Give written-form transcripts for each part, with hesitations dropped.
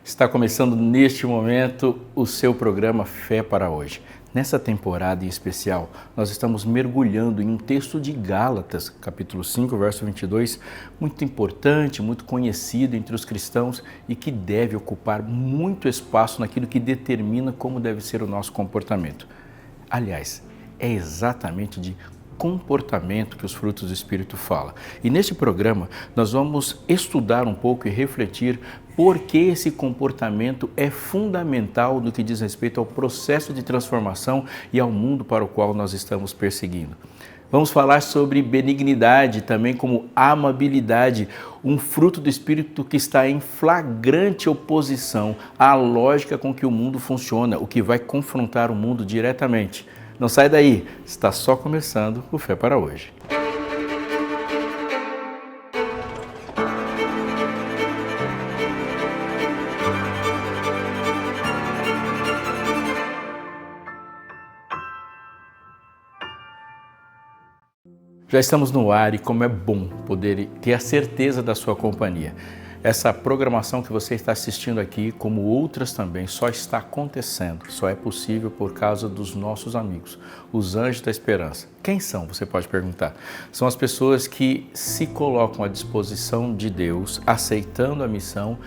Está começando neste momento o seu programa Fé para Hoje. Nessa temporada em especial, nós estamos mergulhando em um texto de Gálatas, capítulo 5, verso 22, muito importante, muito conhecido entre os cristãos e que deve ocupar muito espaço naquilo que determina como deve ser o nosso comportamento. Aliás, é exatamente de comportamento que os frutos do Espírito falam. E neste programa nós vamos estudar um pouco e refletir por que esse comportamento é fundamental no que diz respeito ao processo de transformação e ao mundo para o qual nós estamos perseguindo. Vamos falar sobre benignidade, também como amabilidade, um fruto do Espírito que está em flagrante oposição à lógica com que o mundo funciona, o que vai confrontar o mundo diretamente. Não sai daí, está só começando o Fé para Hoje. Já estamos no ar e como é bom poder ter a certeza da sua companhia. Essa programação que você está assistindo aqui, como outras também, só está acontecendo, só é possível por causa dos nossos amigos, os Anjos da Esperança. Quem são? Você pode perguntar. São as pessoas que se colocam à disposição de Deus, aceitando a missão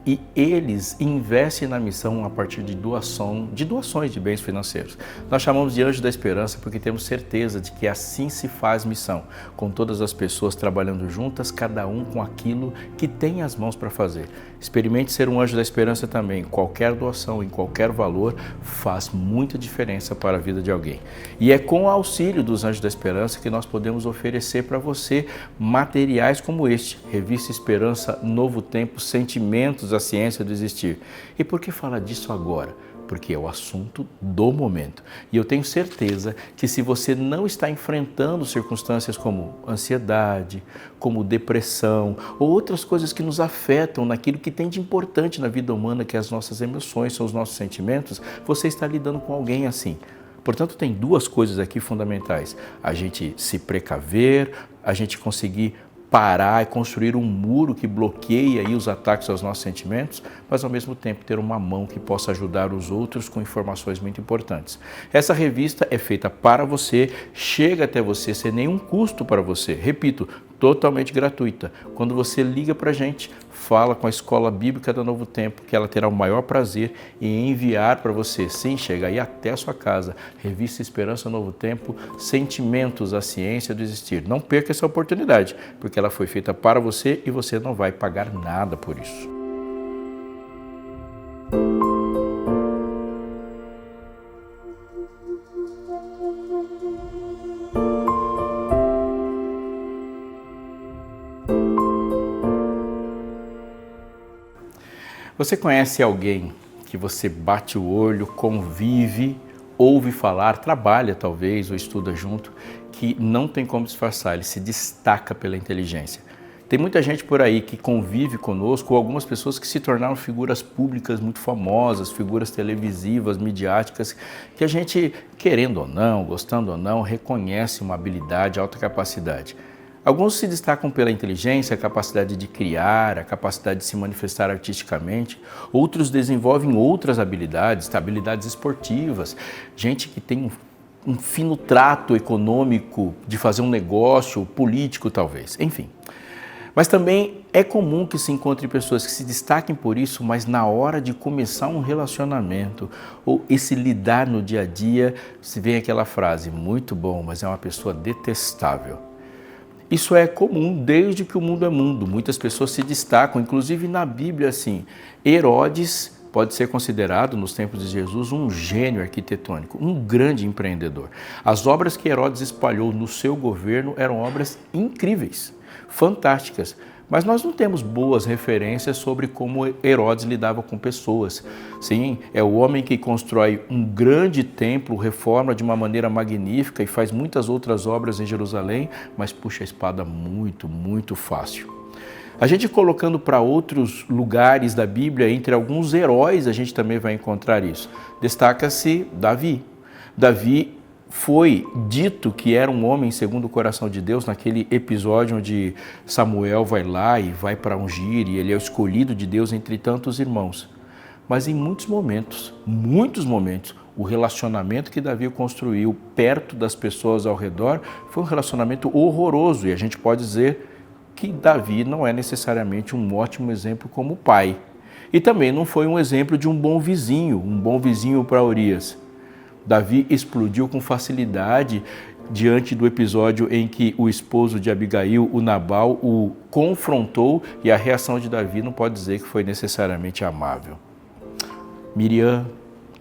e eles investem na missão a partir de doações de bens financeiros. Nós chamamos de Anjo da Esperança porque temos certeza de que assim se faz missão, com todas as pessoas trabalhando juntas, cada um com aquilo que tem as mãos para fazer. Experimente ser um Anjo da Esperança também. Qualquer doação, em qualquer valor, faz muita diferença para a vida de alguém. E é com o auxílio dos Anjos da Esperança que nós podemos oferecer para você materiais como este, Revista Esperança, Novo Tempo, Sentimentos, a Ciência do Existir. E por que falar disso agora? Porque é o assunto do momento. E eu tenho certeza que se você não está enfrentando circunstâncias como ansiedade, como depressão ou outras coisas que nos afetam naquilo que tem de importante na vida humana, que é as nossas emoções, são os nossos sentimentos, você está lidando com alguém assim. Portanto, tem duas coisas aqui fundamentais. A gente se precaver, a gente conseguir parar e construir um muro que bloqueie aí os ataques aos nossos sentimentos, mas ao mesmo tempo ter uma mão que possa ajudar os outros com informações muito importantes. Essa revista é feita para você, chega até você sem nenhum custo para você. Repito, totalmente gratuita. Quando você liga para a gente, fala com a Escola Bíblica do Novo Tempo, que ela terá o maior prazer em enviar para você, sim, chega aí até a sua casa, Revista Esperança Novo Tempo, Sentimentos, a Ciência do Existir. Não perca essa oportunidade, porque ela foi feita para você e você não vai pagar nada por isso. Você conhece alguém que você bate o olho, convive, ouve falar, trabalha talvez ou estuda junto, que não tem como disfarçar, ele se destaca pela inteligência. Tem muita gente por aí que convive conosco, ou algumas pessoas que se tornaram figuras públicas muito famosas, figuras televisivas, midiáticas, que a gente, querendo ou não, gostando ou não, reconhece uma habilidade, alta capacidade. Alguns se destacam pela inteligência, a capacidade de criar, a capacidade de se manifestar artisticamente. Outros desenvolvem outras habilidades, habilidades esportivas. Gente que tem um fino trato econômico de fazer um negócio, político talvez, enfim. Mas também é comum que se encontre pessoas que se destaquem por isso, mas na hora de começar um relacionamento ou esse lidar no dia a dia, se vem aquela frase, muito bom, mas é uma pessoa detestável. Isso é comum desde que o mundo é mundo. Muitas pessoas se destacam, inclusive na Bíblia, assim. Herodes pode ser considerado, nos tempos de Jesus, um gênio arquitetônico, um grande empreendedor. As obras que Herodes espalhou no seu governo eram obras incríveis, fantásticas. Mas nós não temos boas referências sobre como Herodes lidava com pessoas. Sim, é o homem que constrói um grande templo, reforma de uma maneira magnífica e faz muitas outras obras em Jerusalém, mas puxa a espada muito fácil. A gente colocando para outros lugares da Bíblia, entre alguns heróis, a gente também vai encontrar isso. Destaca-se Davi. Davi foi dito que era um homem segundo o coração de Deus naquele episódio onde Samuel vai lá e vai para ungir e ele é o escolhido de Deus entre tantos irmãos. Mas em muitos momentos, o relacionamento que Davi construiu perto das pessoas ao redor foi um relacionamento horroroso. E a gente pode dizer que Davi não é necessariamente um ótimo exemplo como pai. E também não foi um exemplo de um bom vizinho para Urias. Davi explodiu com facilidade diante do episódio em que o esposo de Abigail, o Nabal, o confrontou, e a reação de Davi não pode dizer que foi necessariamente amável. Miriam,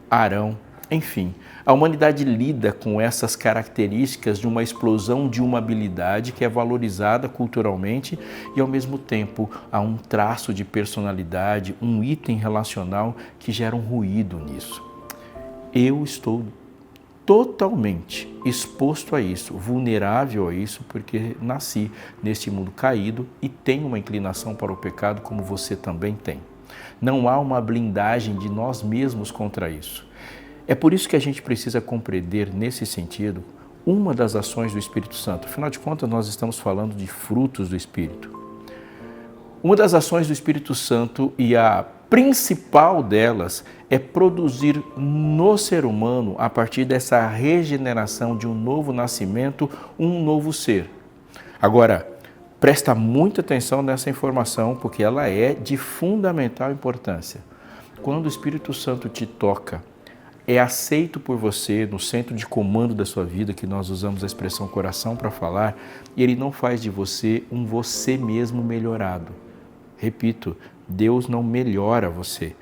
Arão, enfim, a humanidade lida com essas características de uma explosão de uma habilidade que é valorizada culturalmente e, ao mesmo tempo, há um traço de personalidade, um item relacional que gera um ruído nisso. Eu estou totalmente exposto a isso, vulnerável a isso, porque nasci neste mundo caído e tenho uma inclinação para o pecado como você também tem. Não há uma blindagem de nós mesmos contra isso. É por isso que a gente precisa compreender, nesse sentido, uma das ações do Espírito Santo. Afinal de contas, nós estamos falando de frutos do Espírito. Uma das ações do Espírito Santo, e a principal delas, é produzir no ser humano, a partir dessa regeneração de um novo nascimento, um novo ser. Agora, presta muita atenção nessa informação, porque ela é de fundamental importância. Quando o Espírito Santo te toca, é aceito por você no centro de comando da sua vida, que nós usamos a expressão coração para falar, e ele não faz de você um você mesmo melhorado. Repito, Deus não melhora você.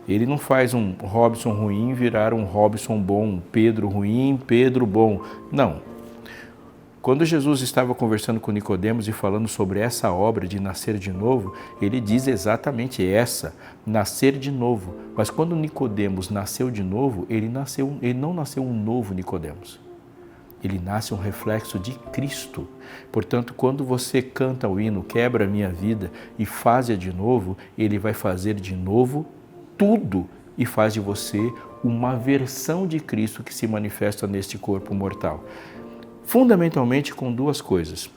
Ele não faz um Robson ruim virar um Robson bom, um Pedro ruim, Pedro bom. Não. Quando Jesus estava conversando com Nicodemos e falando sobre essa obra de nascer de novo, ele diz exatamente essa, nascer de novo. Mas quando Nicodemos nasceu de novo, ele não nasceu um novo Nicodemos. Ele nasce um reflexo de Cristo. Portanto, quando você canta o hino Quebra a Minha Vida e faz-a de novo, ele vai fazer de novo tudo e faz de você uma versão de Cristo que se manifesta neste corpo mortal. Fundamentalmente com duas coisas.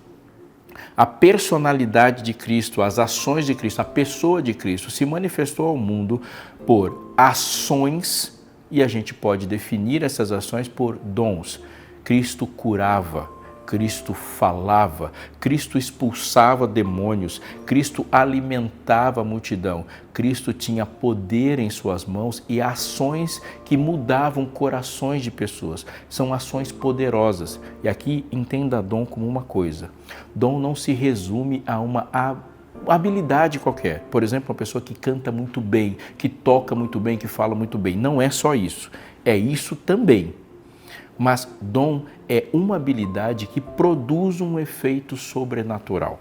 A personalidade de Cristo, as ações de Cristo, a pessoa de Cristo se manifestou ao mundo por ações, e a gente pode definir essas ações por dons. Cristo curava, Cristo falava, Cristo expulsava demônios, Cristo alimentava a multidão, Cristo tinha poder em suas mãos e ações que mudavam corações de pessoas. São ações poderosas. E aqui entenda dom como uma coisa. Dom não se resume a uma habilidade qualquer. Por exemplo, uma pessoa que canta muito bem, que toca muito bem, que fala muito bem. Não é só isso. É isso também. Mas dom é uma habilidade que produz um efeito sobrenatural.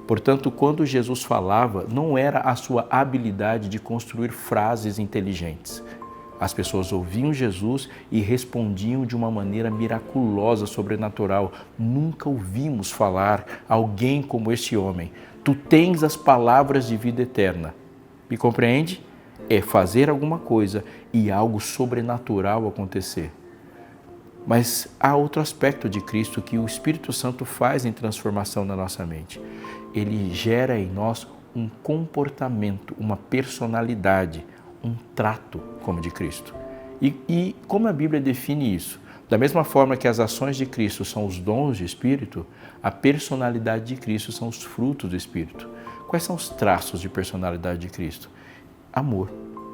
Portanto, quando Jesus falava, não era a sua habilidade de construir frases inteligentes. As pessoas ouviam Jesus e respondiam de uma maneira miraculosa, sobrenatural. Nunca ouvimos falar alguém como este homem. Tu tens as palavras de vida eterna. Me compreende? É fazer alguma coisa e algo sobrenatural acontecer. Mas há outro aspecto de Cristo que o Espírito Santo faz em transformação na nossa mente. Ele gera em nós um comportamento, uma personalidade, um trato como de Cristo. E como a Bíblia define isso? Da mesma forma que as ações de Cristo são os dons de Espírito, a personalidade de Cristo são os frutos do Espírito. Quais são os traços de personalidade de Cristo? Amor,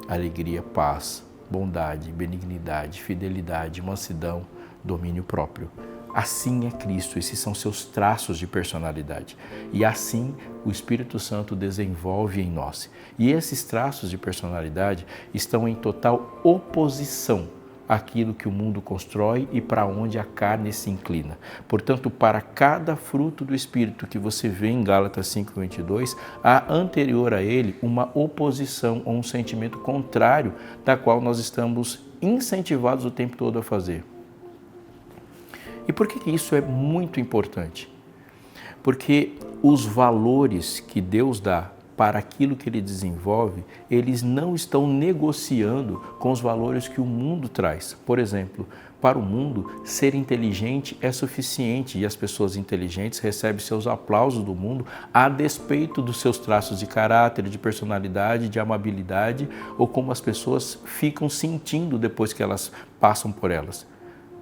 alegria, paz, bondade, benignidade, fidelidade, mansidão, domínio próprio. Assim é Cristo, esses são seus traços de personalidade. E assim o Espírito Santo desenvolve em nós. E esses traços de personalidade estão em total oposição àquilo que o mundo constrói e para onde a carne se inclina. Portanto, para cada fruto do Espírito que você vê em Gálatas 5:22, há anterior a ele uma oposição ou um sentimento contrário da qual nós estamos incentivados o tempo todo a fazer. E por que isso é muito importante? Porque os valores que Deus dá para aquilo que ele desenvolve, eles não estão negociando com os valores que o mundo traz. Por exemplo, para o mundo, ser inteligente é suficiente e as pessoas inteligentes recebem seus aplausos do mundo a despeito dos seus traços de caráter, de personalidade, de amabilidade ou como as pessoas ficam sentindo depois que elas passam por elas.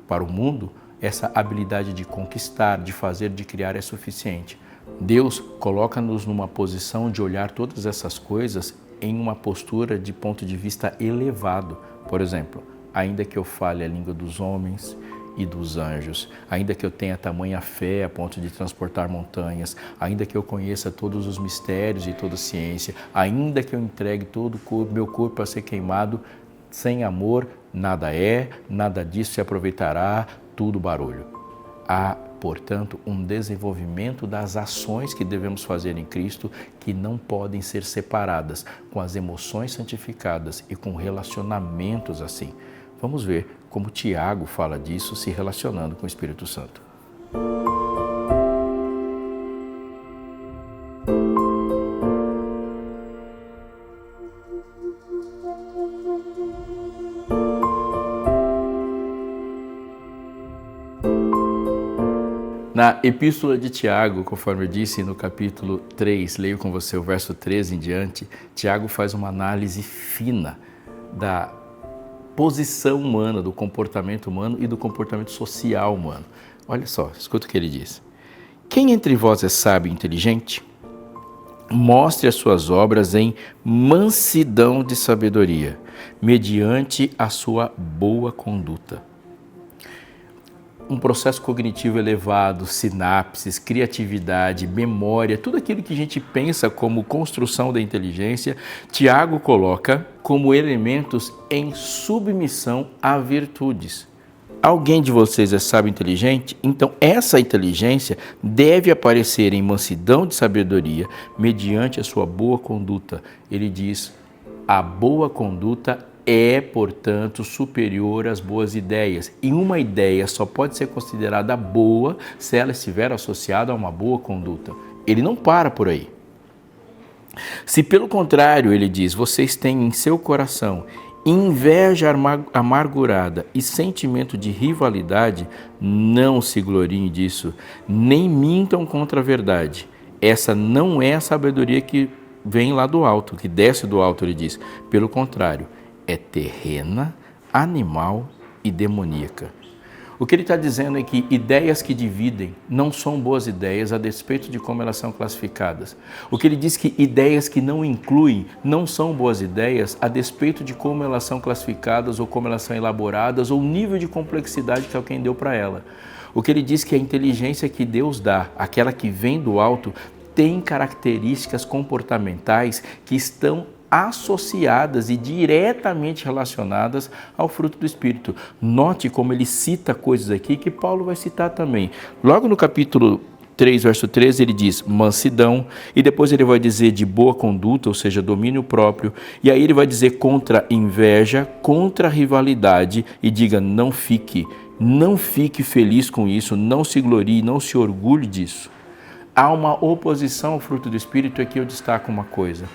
Para o mundo, essa habilidade de conquistar, de fazer, de criar é suficiente. Deus coloca-nos numa posição de olhar todas essas coisas em uma postura de ponto de vista elevado. Por exemplo, ainda que eu fale a língua dos homens e dos anjos, ainda que eu tenha tamanha fé a ponto de transportar montanhas, ainda que eu conheça todos os mistérios e toda a ciência, ainda que eu entregue todo o meu corpo a ser queimado, sem amor, nada é, nada disso se aproveitará, tudo barulho. Há, portanto, um desenvolvimento das ações que devemos fazer em Cristo que não podem ser separadas com as emoções santificadas e com relacionamentos assim. Vamos ver como Tiago fala disso se relacionando com o Espírito Santo. Na Epístola de Tiago, conforme eu disse no capítulo 3, leio com você o verso 13 em diante, Tiago faz uma análise fina da posição humana, do comportamento humano e do comportamento social humano. Olha só, escuta o que ele diz. Quem entre vós é sábio e inteligente? Mostre as suas obras em mansidão de sabedoria, mediante a sua boa conduta. Um processo cognitivo elevado, sinapses, criatividade, memória, tudo aquilo que a gente pensa como construção da inteligência, Tiago coloca como elementos em submissão a virtudes. Alguém de vocês é sábio e inteligente? Então essa inteligência deve aparecer em mansidão de sabedoria, mediante a sua boa conduta. Ele diz, a boa conduta é, portanto, superior às boas ideias. E uma ideia só pode ser considerada boa se ela estiver associada a uma boa conduta. Ele não para por aí. Se, pelo contrário, ele diz, vocês têm em seu coração inveja amargurada e sentimento de rivalidade, não se gloriem disso, nem mintam contra a verdade. Essa não é a sabedoria que vem lá do alto, que desce do alto, ele diz. Pelo contrário, é terrena, animal e demoníaca. O que ele está dizendo é que ideias que dividem não são boas ideias a despeito de como elas são classificadas. O que ele diz que ideias que não incluem não são boas ideias a despeito de como elas são classificadas ou como elas são elaboradas ou o nível de complexidade que alguém deu para ela. O que ele diz que a inteligência que Deus dá, aquela que vem do alto, tem características comportamentais que estão associadas e diretamente relacionadas ao fruto do Espírito. Note como ele cita coisas aqui que Paulo vai citar também. Logo no capítulo 3, verso 13, ele diz mansidão, e depois ele vai dizer de boa conduta, ou seja, domínio próprio, e aí ele vai dizer contra inveja, contra rivalidade, e diga não fique feliz com isso, não se glorie, não se orgulhe disso. Há uma oposição ao fruto do Espírito, aqui eu destaco uma coisa.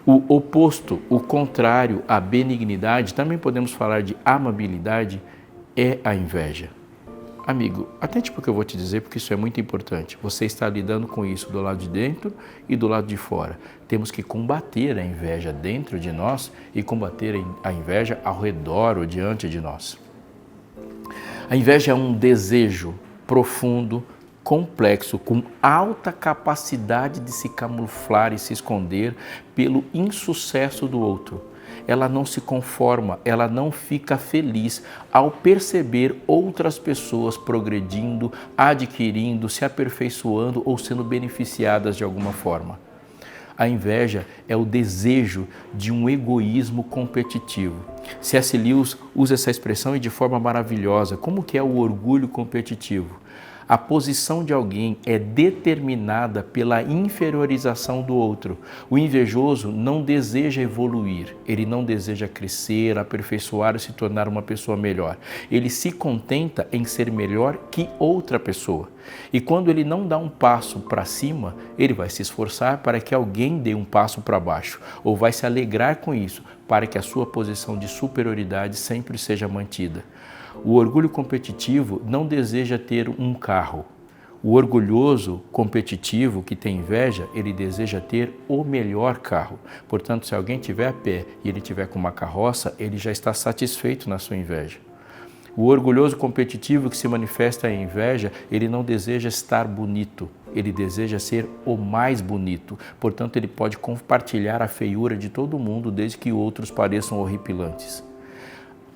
O oposto, o contrário à benignidade, também podemos falar de amabilidade, é a inveja. Amigo, atente para o que eu vou te dizer, porque isso é muito importante. Você está lidando com isso do lado de dentro e do lado de fora. Temos que combater a inveja dentro de nós e combater a inveja ao redor ou diante de nós. A inveja é um desejo profundo, complexo, com alta capacidade de se camuflar e se esconder pelo insucesso do outro. Ela não se conforma, ela não fica feliz ao perceber outras pessoas progredindo, adquirindo, se aperfeiçoando ou sendo beneficiadas de alguma forma. A inveja é o desejo de um egoísmo competitivo. C.S. Lewis usa essa expressão e de forma maravilhosa. Como que é o orgulho competitivo? A posição de alguém é determinada pela inferiorização do outro. O invejoso não deseja evoluir, ele não deseja crescer, aperfeiçoar e se tornar uma pessoa melhor. Ele se contenta em ser melhor que outra pessoa. E quando ele não dá um passo para cima, ele vai se esforçar para que alguém dê um passo para baixo, ou vai se alegrar com isso, para que a sua posição de superioridade sempre seja mantida. O orgulho competitivo não deseja ter um carro. O orgulhoso competitivo que tem inveja, ele deseja ter o melhor carro. Portanto, se alguém tiver a pé e ele tiver com uma carroça, ele já está satisfeito na sua inveja. O orgulhoso competitivo que se manifesta em inveja, ele não deseja estar bonito, ele deseja ser o mais bonito. Portanto, ele pode compartilhar a feiura de todo mundo desde que outros pareçam horripilantes.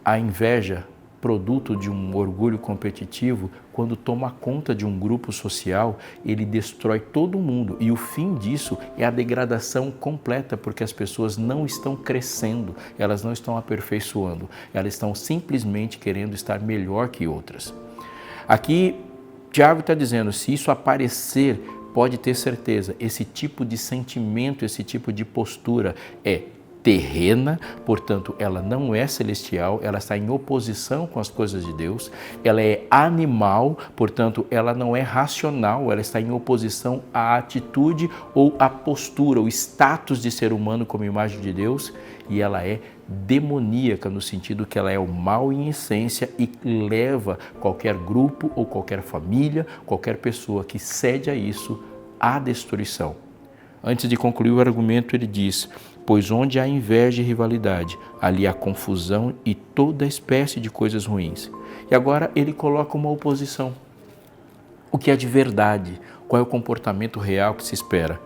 A inveja, produto de um orgulho competitivo, quando toma conta de um grupo social, ele destrói todo mundo e o fim disso é a degradação completa, porque as pessoas não estão crescendo, elas não estão aperfeiçoando, elas estão simplesmente querendo estar melhor que outras. Aqui, Tiago está dizendo, se isso aparecer, pode ter certeza, esse tipo de sentimento, esse tipo de postura é terrena, portanto, ela não é celestial, ela está em oposição com as coisas de Deus, ela é animal, portanto, ela não é racional, ela está em oposição à atitude ou à postura, o status de ser humano como imagem de Deus, e ela é demoníaca no sentido que ela é o mal em essência e leva qualquer grupo ou qualquer família, qualquer pessoa que cede a isso à destruição. Antes de concluir o argumento, ele diz: pois onde há inveja e rivalidade, ali há confusão e toda espécie de coisas ruins. E agora ele coloca uma oposição. O que é de verdade? Qual é o comportamento real que se espera?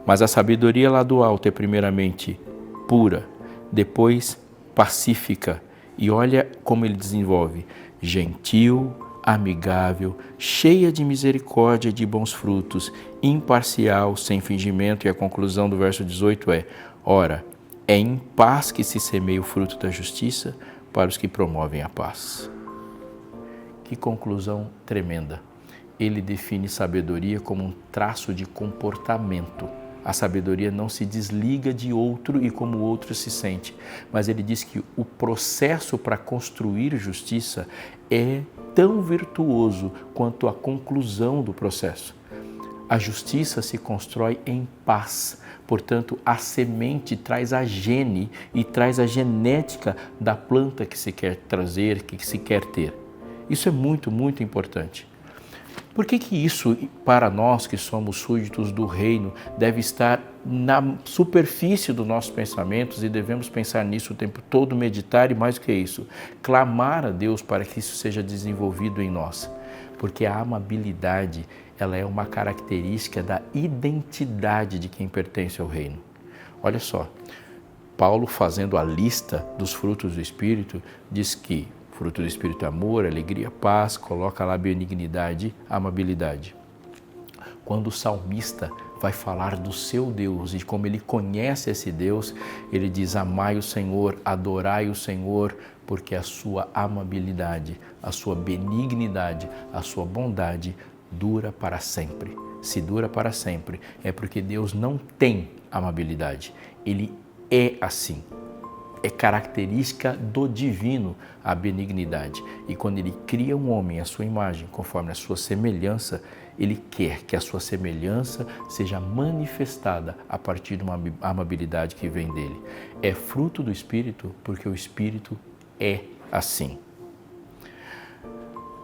Mas a sabedoria lá do alto é primeiramente pura, depois pacífica. E olha como ele desenvolve: gentil, amigável, cheia de misericórdia e de bons frutos, imparcial, sem fingimento. E a conclusão do verso 18 é: ora, é em paz que se semeia o fruto da justiça para os que promovem a paz. Que conclusão tremenda! Ele define sabedoria como um traço de comportamento. A sabedoria não se desliga de outro e como o outro se sente, mas ele diz que o processo para construir justiça é tão virtuoso quanto a conclusão do processo. A justiça se constrói em paz, portanto, a semente traz a gene e traz a genética da planta que se quer trazer, que se quer ter. Isso é muito, muito importante. Por que isso, para nós que somos súditos do reino, deve estar na superfície dos nossos pensamentos e devemos pensar nisso o tempo todo, meditar e mais do que isso, clamar a Deus para que isso seja desenvolvido em nós? Porque a amabilidade, ela é uma característica da identidade de quem pertence ao reino. Olha só, Paulo, fazendo a lista dos frutos do Espírito, diz que fruto do Espírito é amor, alegria, paz, coloca lá benignidade, amabilidade. Quando o salmista vai falar do seu Deus e como ele conhece esse Deus, ele diz: amai o Senhor, adorai o Senhor, porque a sua amabilidade, a sua benignidade, a sua bondade dura para sempre. Se dura para sempre, é porque Deus não tem amabilidade, ele é assim. É característica do divino a benignidade. E quando ele cria um homem à sua imagem, conforme a sua semelhança, ele quer que a sua semelhança seja manifestada a partir de uma amabilidade que vem dele. É fruto do Espírito, porque o Espírito é assim.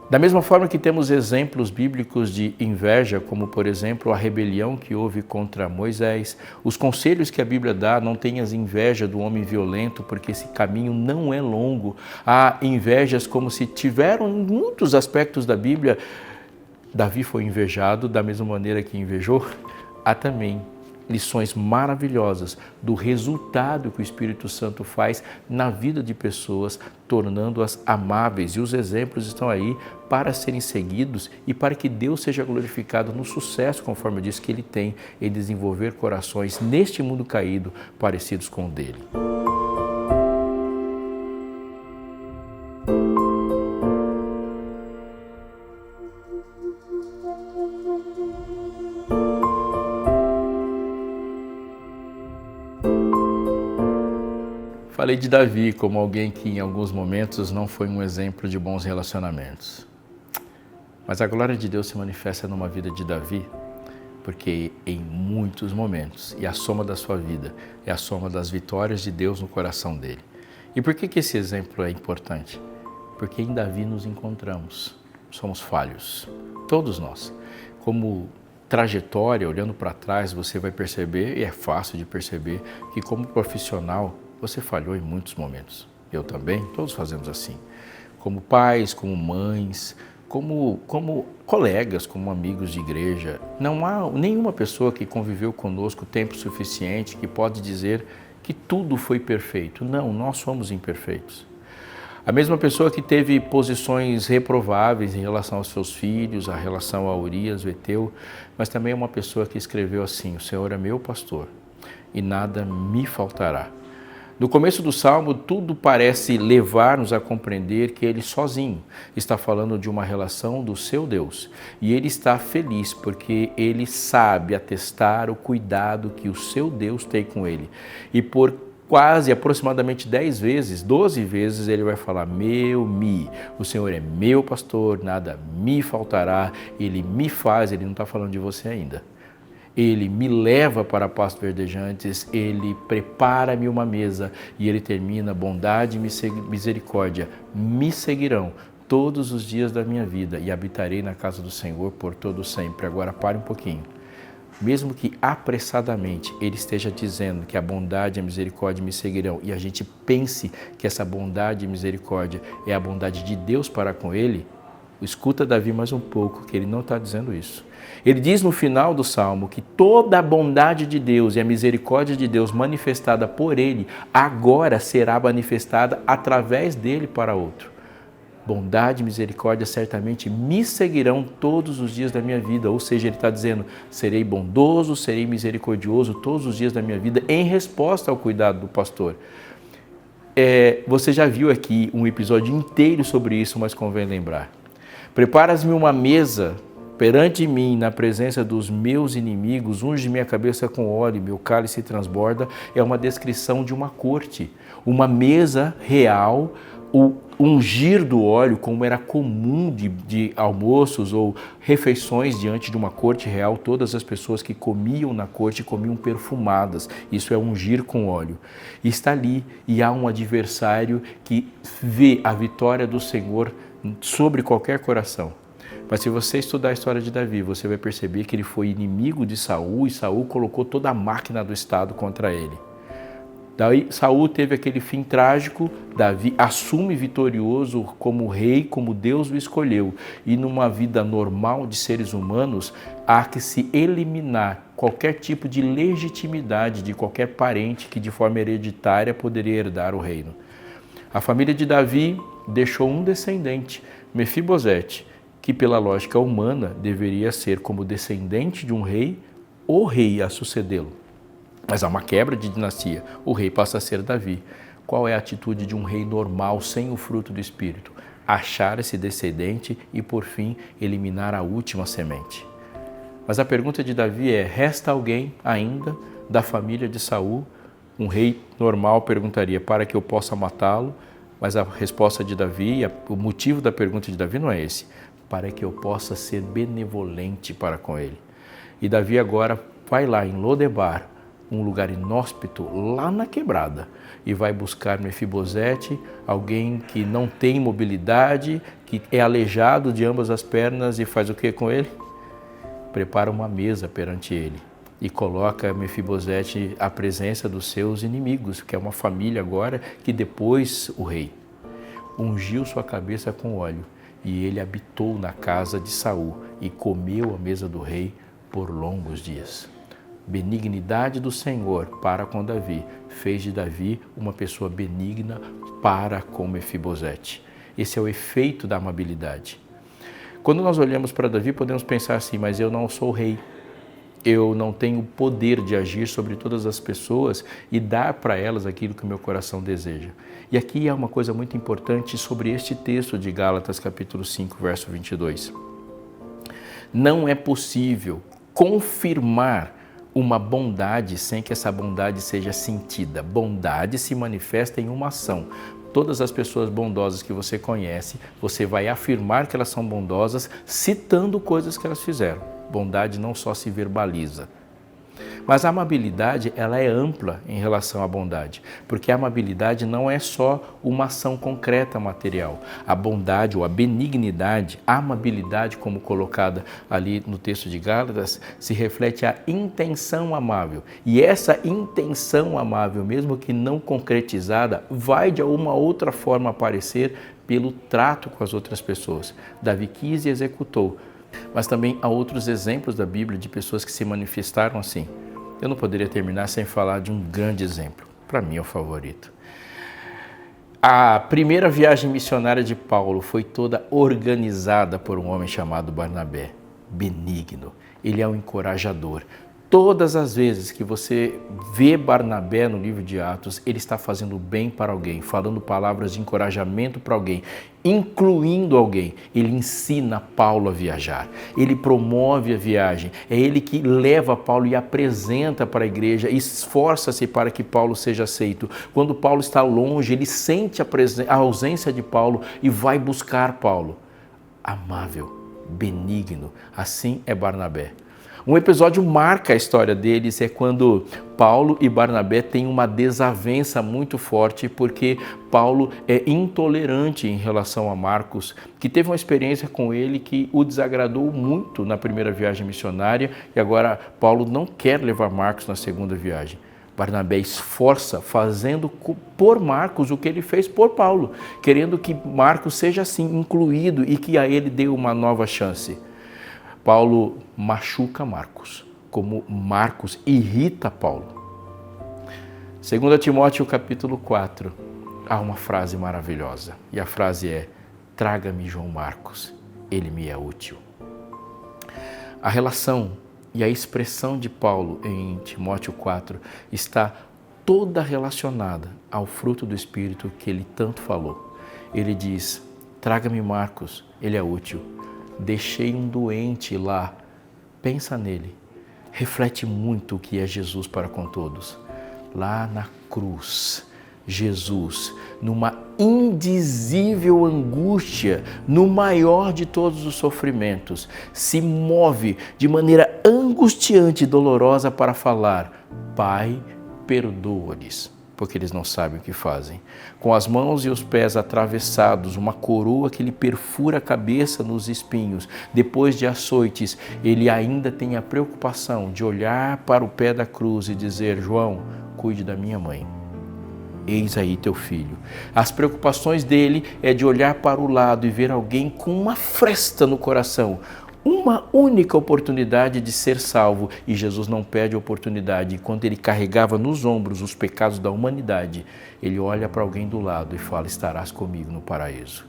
Da mesma forma que temos exemplos bíblicos de inveja, como por exemplo a rebelião que houve contra Moisés, os conselhos que a Bíblia dá: não tenhas inveja do homem violento, porque esse caminho não é longo. Há invejas como se tiveram em muitos aspectos da Bíblia. Davi foi invejado da mesma maneira que invejou. Há também lições maravilhosas do resultado que o Espírito Santo faz na vida de pessoas, tornando-as amáveis. E os exemplos estão aí para serem seguidos e para que Deus seja glorificado no sucesso, conforme eu disse que Ele tem, em desenvolver corações neste mundo caído parecidos com o dele. Falei de Davi como alguém que em alguns momentos não foi um exemplo de bons relacionamentos. Mas a glória de Deus se manifesta numa vida de Davi, porque em muitos momentos, e a soma da sua vida é a soma das vitórias de Deus no coração dele. E por que esse exemplo é importante? Porque em Davi nos encontramos, somos falhos, todos nós. Como trajetória, olhando para trás, você vai perceber, e é fácil de perceber, que como profissional, você falhou em muitos momentos. Eu também, todos fazemos assim. Como pais, como mães, como colegas, como amigos de igreja. Não há nenhuma pessoa que conviveu conosco tempo suficiente que pode dizer que tudo foi perfeito. Não, nós somos imperfeitos. A mesma pessoa que teve posições reprováveis em relação aos seus filhos, a relação a Urias, o Eteu, mas também é uma pessoa que escreveu assim: o Senhor é meu pastor e nada me faltará. No começo do Salmo, tudo parece levar-nos a compreender que ele sozinho está falando de uma relação do seu Deus. E ele está feliz porque ele sabe atestar o cuidado que o seu Deus tem com ele. E por quase aproximadamente 10 vezes, 12 vezes, ele vai falar: o Senhor é meu pastor, nada me faltará, ele me faz, ele não está falando de você ainda. Ele me leva para pastos verdejantes, ele prepara-me uma mesa e ele termina: bondade e misericórdia me seguirão todos os dias da minha vida e habitarei na casa do Senhor por todo sempre. Agora pare um pouquinho. Mesmo que apressadamente ele esteja dizendo que a bondade e a misericórdia me seguirão e a gente pense que essa bondade e misericórdia é a bondade de Deus para com ele, escuta Davi mais um pouco, que ele não está dizendo isso. Ele diz no final do Salmo que toda a bondade de Deus e a misericórdia de Deus manifestada por ele, agora será manifestada através dele para outro. Bondade e misericórdia certamente me seguirão todos os dias da minha vida. Ou seja, ele está dizendo: serei bondoso, serei misericordioso todos os dias da minha vida, em resposta ao cuidado do pastor. Você já viu aqui um episódio inteiro sobre isso, mas convém lembrar. Preparas-me uma mesa perante mim, na presença dos meus inimigos, unge minha cabeça com óleo, meu cálice transborda. É uma descrição de uma corte, uma mesa real, o ungir do óleo, como era comum de almoços ou refeições diante de uma corte real. Todas as pessoas que comiam na corte comiam perfumadas. Isso é ungir com óleo. E está ali, e há um adversário que vê a vitória do Senhor sobre qualquer coração. Mas se você estudar a história de Davi, você vai perceber que ele foi inimigo de Saul e Saul colocou toda a máquina do Estado contra ele. Daí Saul teve aquele fim trágico, Davi assume vitorioso como rei, como Deus o escolheu. E numa vida normal de seres humanos, há que se eliminar qualquer tipo de legitimidade de qualquer parente que de forma hereditária poderia herdar o reino. A família de Davi deixou um descendente, Mefibosete, que pela lógica humana deveria ser como descendente de um rei, o rei a sucedê-lo. Mas há uma quebra de dinastia, o rei passa a ser Davi. Qual é a atitude de um rei normal sem o fruto do Espírito? Achar esse descendente e, por fim, eliminar a última semente. Mas a pergunta de Davi é: resta alguém ainda da família de Saul? Um rei normal perguntaria: para que eu possa matá-lo? Mas a resposta de Davi, o motivo da pergunta de Davi não é esse: para que eu possa ser benevolente para com ele. E Davi agora vai lá em Lodebar, um lugar inóspito, lá na quebrada, e vai buscar Mefibosete, alguém que não tem mobilidade, que é aleijado de ambas as pernas, e faz o que com ele? Prepara uma mesa perante ele e coloca Mefibosete à presença dos seus inimigos, que é uma família agora que depois o rei ungiu sua cabeça com óleo. E ele habitou na casa de Saul e comeu à mesa do rei por longos dias. Benignidade do Senhor para com Davi fez de Davi uma pessoa benigna para com Mefibosete. Esse é o efeito da amabilidade. Quando nós olhamos para Davi, podemos pensar assim: mas eu não sou rei. Eu não tenho poder de agir sobre todas as pessoas e dar para elas aquilo que o meu coração deseja. E aqui há uma coisa muito importante sobre este texto de Gálatas capítulo 5, verso 22. Não é possível confirmar uma bondade sem que essa bondade seja sentida. Bondade se manifesta em uma ação. Todas as pessoas bondosas que você conhece, você vai afirmar que elas são bondosas citando coisas que elas fizeram. Bondade não só se verbaliza. Mas a amabilidade, ela é ampla em relação à bondade, porque a amabilidade não é só uma ação concreta material. A bondade ou a benignidade, a amabilidade, como colocada ali no texto de Gálatas, se reflete a intenção amável. E essa intenção amável, mesmo que não concretizada, vai de uma outra forma aparecer pelo trato com as outras pessoas. Davi quis e executou. Mas também há outros exemplos da Bíblia de pessoas que se manifestaram assim. Eu não poderia terminar sem falar de um grande exemplo. Para mim é o favorito. A primeira viagem missionária de Paulo foi toda organizada por um homem chamado Barnabé. Benigno. Ele é um encorajador. Todas as vezes que você vê Barnabé no livro de Atos, ele está fazendo bem para alguém, falando palavras de encorajamento para alguém, incluindo alguém. Ele ensina Paulo a viajar, ele promove a viagem, é ele que leva Paulo e apresenta para a igreja, esforça-se para que Paulo seja aceito. Quando Paulo está longe, ele sente a ausência de Paulo e vai buscar Paulo. Amável, benigno, assim é Barnabé. Um episódio marca a história deles, é quando Paulo e Barnabé têm uma desavença muito forte, porque Paulo é intolerante em relação a Marcos, que teve uma experiência com ele que o desagradou muito na primeira viagem missionária, e agora Paulo não quer levar Marcos na segunda viagem. Barnabé esforça fazendo por Marcos o que ele fez por Paulo, querendo que Marcos seja assim incluído e que a ele dê uma nova chance. Paulo machuca Marcos, como Marcos irrita Paulo. 2 Timóteo capítulo 4, há uma frase maravilhosa, e a frase é: traga-me João Marcos, ele me é útil. A relação e a expressão de Paulo em Timóteo 4 está toda relacionada ao fruto do Espírito que ele tanto falou. Ele diz: traga-me Marcos, ele é útil. Deixei um doente lá, pensa nele, reflete muito o que é Jesus para com todos. Lá na cruz, Jesus, numa indizível angústia, no maior de todos os sofrimentos, se move de maneira angustiante e dolorosa para falar: Pai, perdoa-lhes, porque eles não sabem o que fazem. Com as mãos e os pés atravessados, uma coroa que lhe perfura a cabeça nos espinhos, depois de açoites, ele ainda tem a preocupação de olhar para o pé da cruz e dizer: João, cuide da minha mãe. Eis aí teu filho. As preocupações dele é de olhar para o lado e ver alguém com uma fresta no coração, uma única oportunidade de ser salvo, e Jesus não perde a oportunidade. E quando ele carregava nos ombros os pecados da humanidade, ele olha para alguém do lado e fala: estarás comigo no paraíso.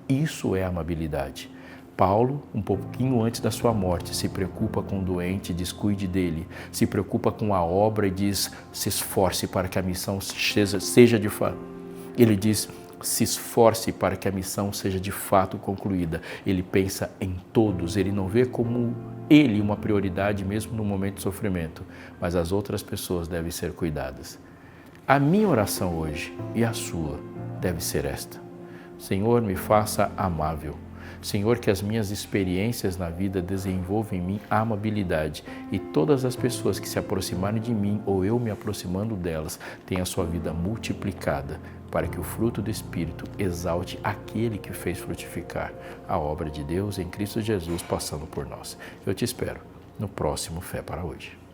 Isso é amabilidade. Paulo, um pouquinho antes da sua morte, se preocupa com o doente e diz: cuide dele. Se preocupa com a obra e diz: se esforce para que a missão seja de fato. Ele diz: se esforce para que a missão seja de fato concluída. Ele pensa em todos, ele não vê como ele uma prioridade mesmo no momento de sofrimento, mas as outras pessoas devem ser cuidadas. A minha oração hoje e a sua deve ser esta: Senhor, me faça amável. Senhor, que as minhas experiências na vida desenvolvam em mim a amabilidade e todas as pessoas que se aproximarem de mim ou eu me aproximando delas tenham a sua vida multiplicada, para que o fruto do Espírito exalte aquele que fez frutificar a obra de Deus em Cristo Jesus passando por nós. Eu te espero no próximo Fé para Hoje.